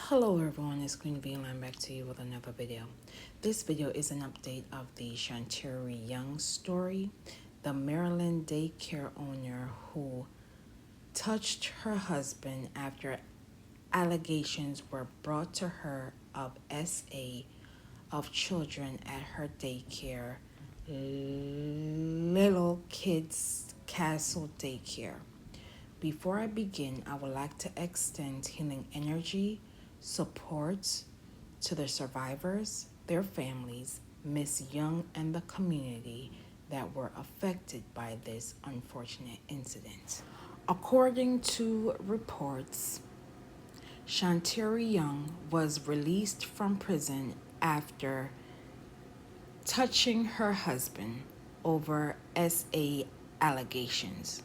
Hello everyone, it's Queen V and I'm back to you with another video. This video is an update of the Shanteari Young story, the Maryland daycare owner who touched her husband after allegations were brought to her of SA of children at her daycare, Little Kids Castle Daycare. Before I begin, I would like to extend healing energy, support to the survivors, their families, Miss Young, and the community that were affected by this unfortunate incident. According to reports, Shanteari Young was released from prison after touching her husband over SA allegations.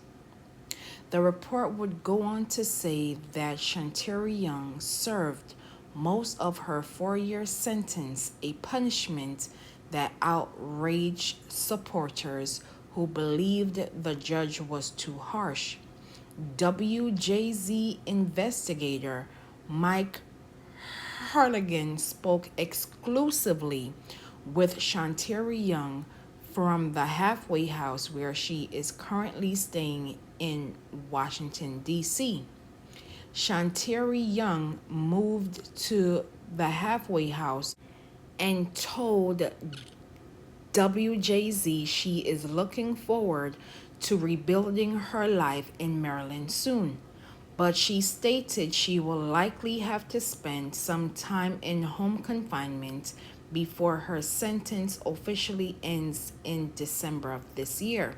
The report would go on to say that Shanteari Young served most of her 4-year sentence, a punishment that outraged supporters who believed the judge was too harsh. WJZ investigator Mike Harligan spoke exclusively with Shanteari Young from the halfway house where she is currently staying in Washington, D.C. Shanteari Young moved to the halfway house and told WJZ she is looking forward to rebuilding her life in Maryland soon, but she stated she will likely have to spend some time in home confinement before her sentence officially ends in December of this year.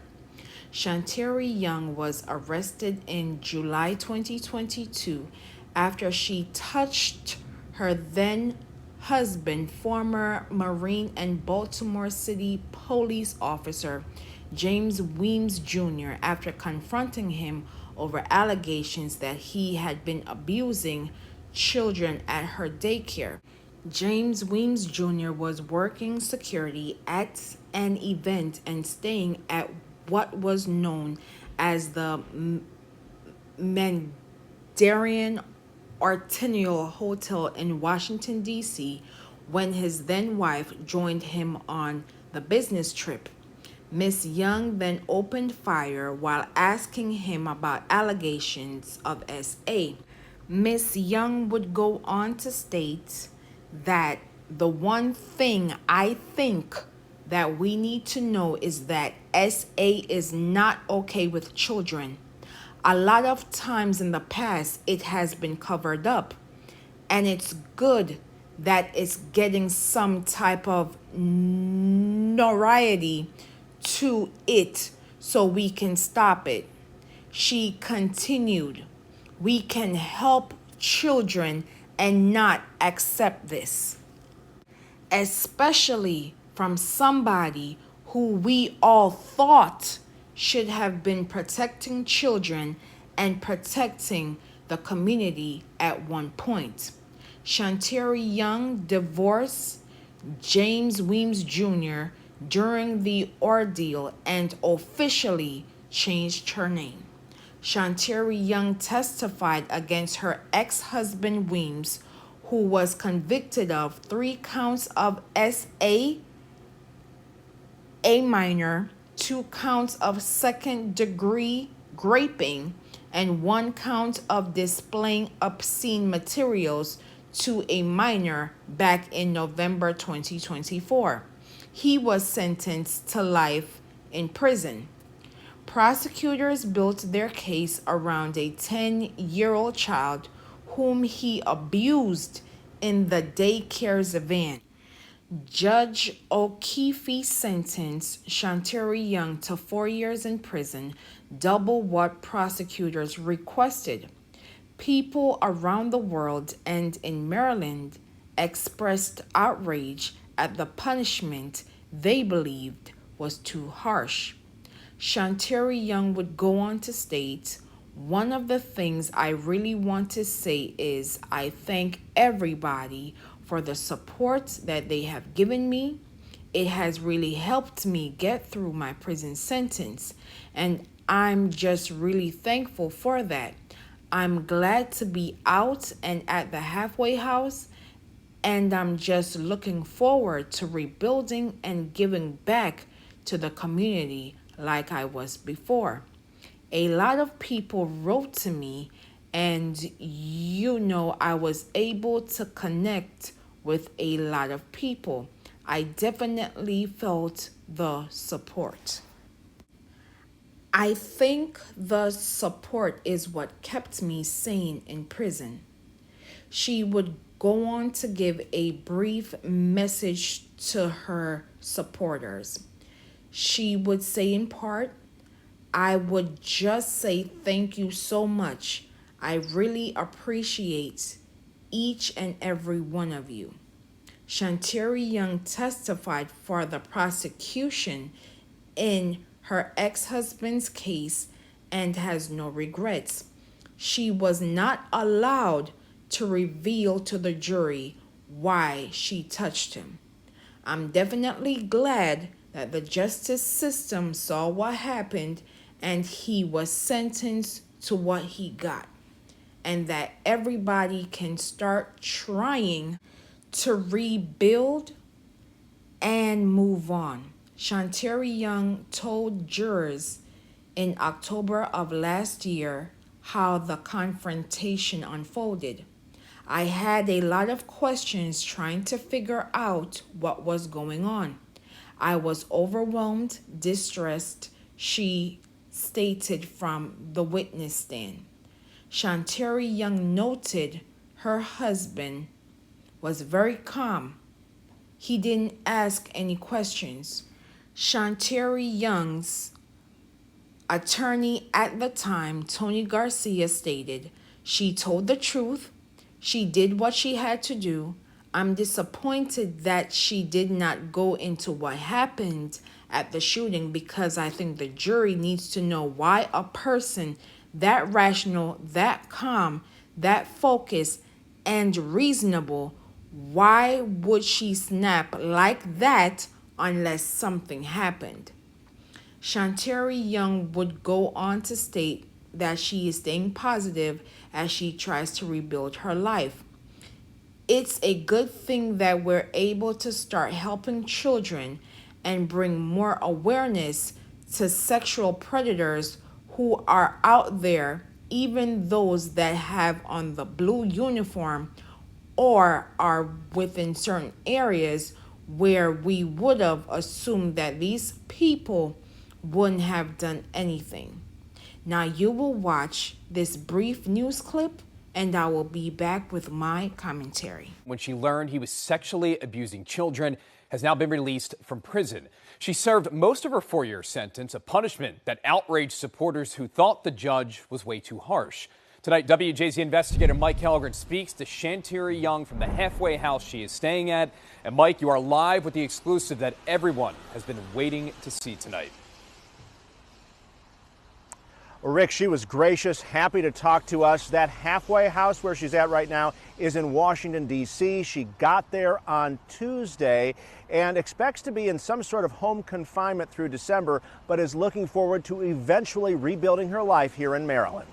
Shanteari Young was arrested in July 2022 after she touched her then husband, former Marine and Baltimore City police officer James Weems Jr., after confronting him over allegations that he had been abusing children at her daycare. James Weems Jr. was working security at an event and staying at what was known as the Mandarin Arsenal Hotel in Washington, D.C., when his then wife joined him on the business trip. Miss Young then opened fire while asking him about allegations of SA. Miss Young would go on to state that the one thing I think that we need to know is that SA is not okay with children. A lot of times in the past, it has been covered up, and it's good that it's getting some type of notoriety to it so we can stop it. She continued, "We can help children and not accept this, especially from somebody who we all thought should have been protecting children and protecting the community at one point." Shanteari Young divorced James Weems Jr. during the ordeal and officially changed her name. Shanteari Young testified against her ex-husband Weems, who was convicted of 3 counts of SA, a minor, 2 counts of second-degree raping, and 1 count of displaying obscene materials to a minor back in November 2024. He was sentenced to life in prison. Prosecutors built their case around a 10-year-old child whom he abused in the daycare's van. Judge O'Keefe sentenced Shanteari Young to 4 years in prison, double what prosecutors requested. People around the world and in Maryland expressed outrage at the punishment they believed was too harsh. Shanteari Young would go on to state, "One of the things I really want to say is I thank everybody for the support that they have given me. It has really helped me get through my prison sentence, and I'm just really thankful for that. I'm glad to be out and at the halfway house, and I'm just looking forward to rebuilding and giving back to the community like I was before. A lot of people wrote to me, and I was able to connect with a lot of people. I definitely felt the support. I think the support is what kept me sane in prison. She would go on to give a brief message to her supporters. She would say, in part, I would just say thank you so much. I really appreciate each and every one of you. Shanteari Young testified for the prosecution in her ex-husband's case and has no regrets. She was not allowed to reveal to the jury why she touched him. I'm definitely glad that the justice system saw what happened and he was sentenced to what he got, and that everybody can start trying to rebuild and move on. Shanteari Young told jurors in October of last year how the confrontation unfolded. I had a lot of questions trying to figure out what was going on. I was overwhelmed, distressed, she stated from the witness stand. Shanteari Young noted her husband was very calm. He didn't ask any questions. Shanteari Young's attorney at the time, Tony Garcia, stated, she told the truth. She did what she had to do. I'm disappointed that she did not go into what happened at the shooting because I think the jury needs to know why a person that rational, that calm, that focused, and reasonable, why would she snap like that unless something happened? Shanteari Young would go on to state that she is staying positive as she tries to rebuild her life. It's a good thing that we're able to start helping children and bring more awareness to sexual predators who are out there, even those that have on the blue uniform or are within certain areas where we would have assumed that these people wouldn't have done anything. Now you will watch this brief news clip and I will be back with my commentary. When she learned he was sexually abusing children, has now been released from prison. She served most of her 4-year sentence, a punishment that outraged supporters who thought the judge was way too harsh. Tonight, WJZ investigator Mike Helgren speaks to Shanteari Young from the halfway house she is staying at. And Mike, you are live with the exclusive that everyone has been waiting to see tonight. Well, Rick, she was gracious, happy to talk to us. That halfway house where she's at right now is in Washington, D.C. She got there on Tuesday and expects to be in some sort of home confinement through December, but is looking forward to eventually rebuilding her life here in Maryland.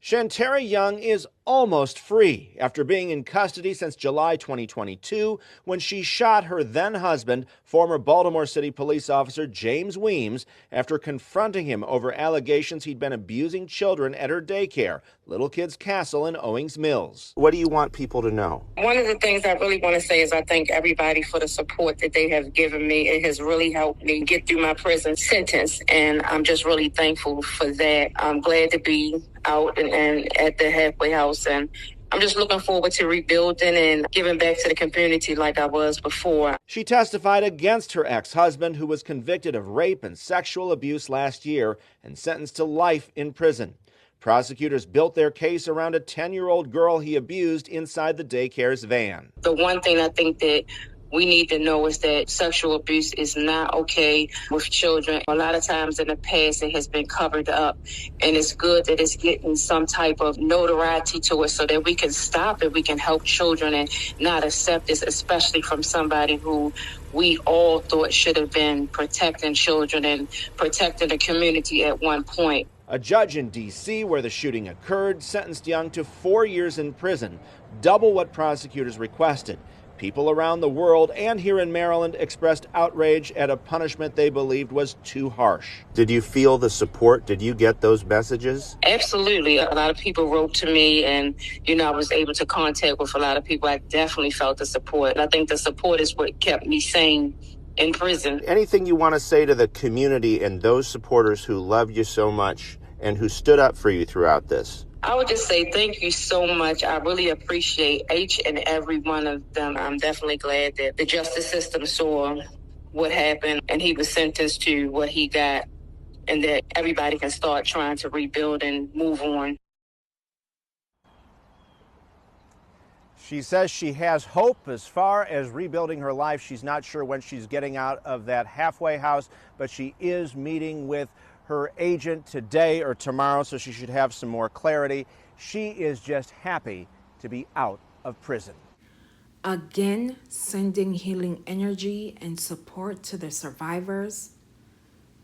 Shanteari Young is almost free after being in custody since July 2022 when she shot her then-husband, former Baltimore City police officer James Weems, after confronting him over allegations he'd been abusing children at her daycare, Little Kids Castle in Owings Mills. What do you want people to know? One of the things I really want to say is I thank everybody for the support that they have given me. It has really helped me get through my prison sentence, and I'm just really thankful for that. I'm glad to be out and at the halfway house, and I'm just looking forward to rebuilding and giving back to the community like I was before. She testified against her ex-husband, who was convicted of rape and sexual abuse last year and sentenced to life in prison. Prosecutors built their case around a 10-year-old girl he abused inside the daycare's van. The one thing I think that we need to know is that sexual abuse is not okay with children. A lot of times in the past, it has been covered up, and it's good that it's getting some type of notoriety to it so that we can stop it, we can help children and not accept this, especially from somebody who we all thought should have been protecting children and protecting the community at one point. A judge in D.C., where the shooting occurred, sentenced Young to 4 years in prison, double what prosecutors requested. People around the world and here in Maryland expressed outrage at a punishment they believed was too harsh. Did you feel the support? Did you get those messages? Absolutely. A lot of people wrote to me, and, I was able to contact with a lot of people. I definitely felt the support. I think the support is what kept me sane in prison. Anything you want to say to the community and those supporters who love you so much and who stood up for you throughout this? I would just say thank you so much. I really appreciate each and every one of them. I'm definitely glad that the justice system saw what happened and he was sentenced to what he got, and that everybody can start trying to rebuild and move on. She says she has hope as far as rebuilding her life. She's not sure when she's getting out of that halfway house, but she is meeting with her agent today or tomorrow, so she should have some more clarity. She is just happy to be out of prison. Again, sending healing energy and support to the survivors,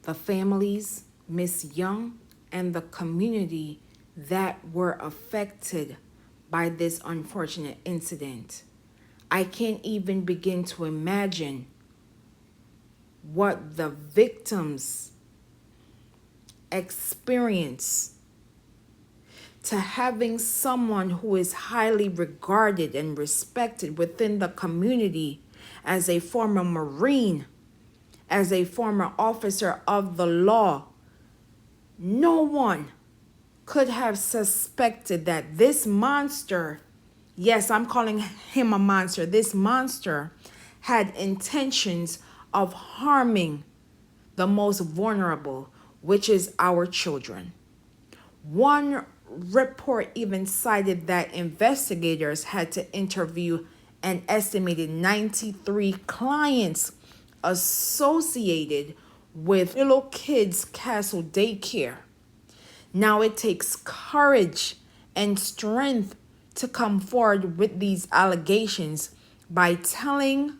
the families, Miss Young, and the community that were affected by this unfortunate incident. I can't even begin to imagine what the victims experience to having someone who is highly regarded and respected within the community as a former Marine, as a former officer of the law. No one could have suspected that this monster, yes, I'm calling him a monster, this monster had intentions of harming the most vulnerable, which is our children. One report even cited that investigators had to interview an estimated 93 clients associated with Little Kids Castle Daycare. Now it takes courage and strength to come forward with these allegations by telling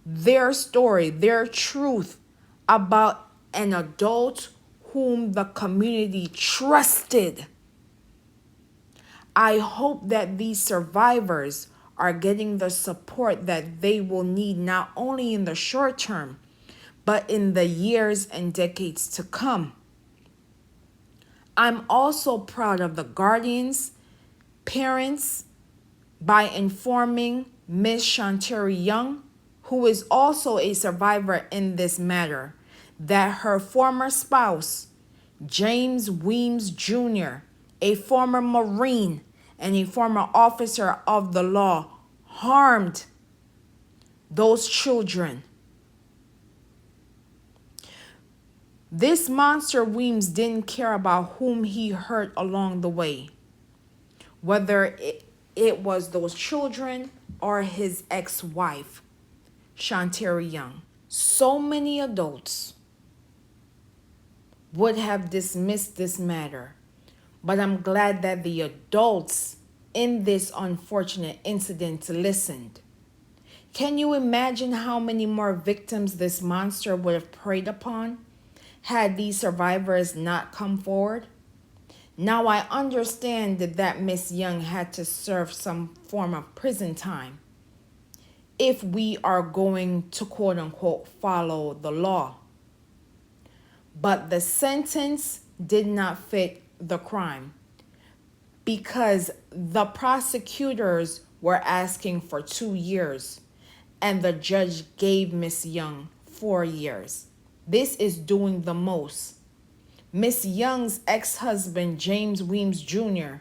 their story, their truth about an adult whom the community trusted. I hope that these survivors are getting the support that they will need, not only in the short term, but in the years and decades to come. I'm also proud of the guardians, parents, by informing Miss Shanteari Young, who is also a survivor in this matter, that her former spouse, James Weems Jr., a former Marine and a former officer of the law, harmed those children. This monster Weems didn't care about whom he hurt along the way, whether it was those children or his ex-wife, Shanteari Young. So many adults would have dismissed this matter, but I'm glad that the adults in this unfortunate incident listened. Can you imagine how many more victims this monster would have preyed upon had these survivors not come forward? Now I understand that Miss Young had to serve some form of prison time if we are going to quote unquote follow the law. But the sentence did not fit the crime because the prosecutors were asking for 2 years and the judge gave Miss Young 4 years. This is doing the most. Miss Young's ex-husband, James Weems Jr.,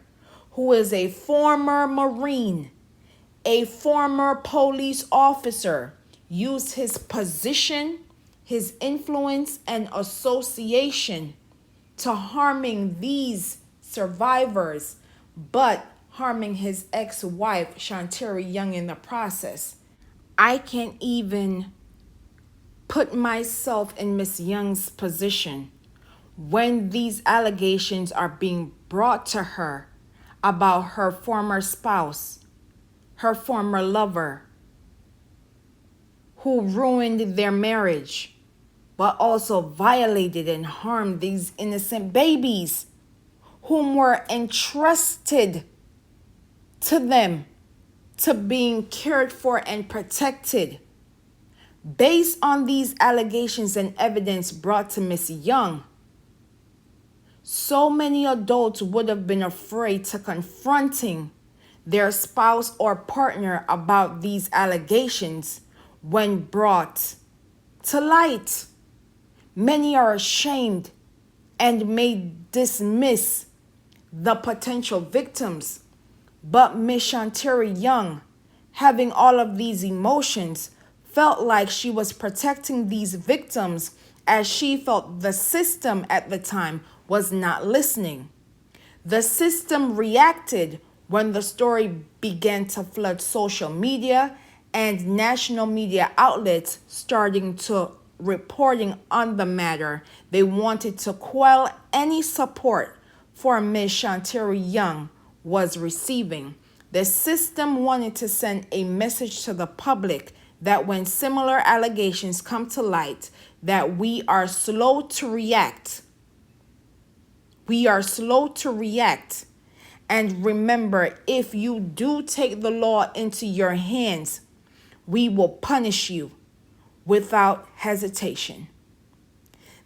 who is a former Marine, a former police officer, used his position, his influence, and association to harming these survivors, but harming his ex-wife, Shanteari Young, in the process. I can't even put myself in Miss Young's position when these allegations are being brought to her about her former spouse, her former lover, who ruined their marriage but also violated and harmed these innocent babies whom were entrusted to them to being cared for and protected. Based on these allegations and evidence brought to Miss Young, so many adults would have been afraid to confronting their spouse or partner about these allegations when brought to light. Many are ashamed and may dismiss the potential victims. But Miss Shanteari Young, having all of these emotions, felt like she was protecting these victims as she felt the system at the time was not listening. The system reacted when the story began to flood social media and national media outlets starting to reporting on the matter. They wanted to quell any support for Ms. Shanteari Young was receiving. The system wanted to send a message to the public that when similar allegations come to light, that we are slow to react. We are slow to react. And remember, if you do take the law into your hands, we will punish you without hesitation.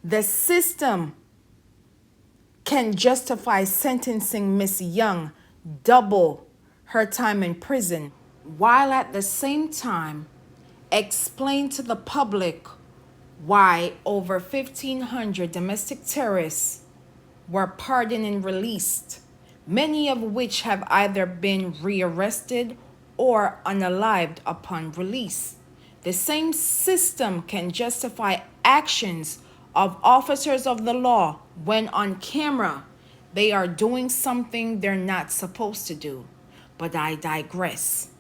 The system can justify sentencing Miss Young double her time in prison, while at the same time explain to the public why over 1,500 domestic terrorists were pardoned and released, many of which have either been rearrested or unalived upon release. The same system can justify actions of officers of the law when on camera they are doing something they're not supposed to do. But I digress.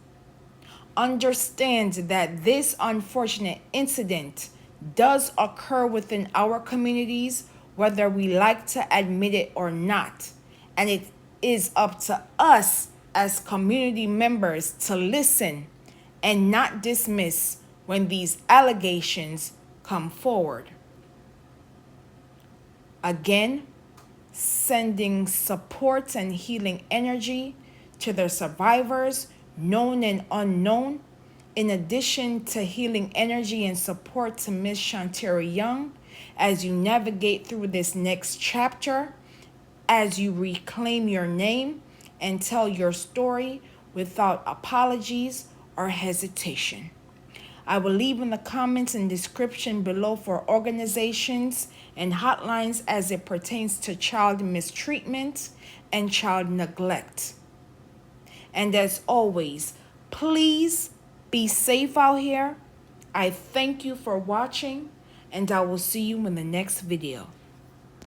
Understand that this unfortunate incident does occur within our communities, whether we like to admit it or not. And it is up to us as community members to listen and not dismiss when these allegations come forward. Again, sending support and healing energy to the survivors, known and unknown, in addition to healing energy and support to Miss Shanteari Young as you navigate through this next chapter, as you reclaim your name and tell your story without apologies or hesitation. I will leave in the comments and description below for organizations and hotlines as it pertains to child mistreatment and child neglect. And as always, please be safe out here. I thank you for watching, and I will see you in the next video.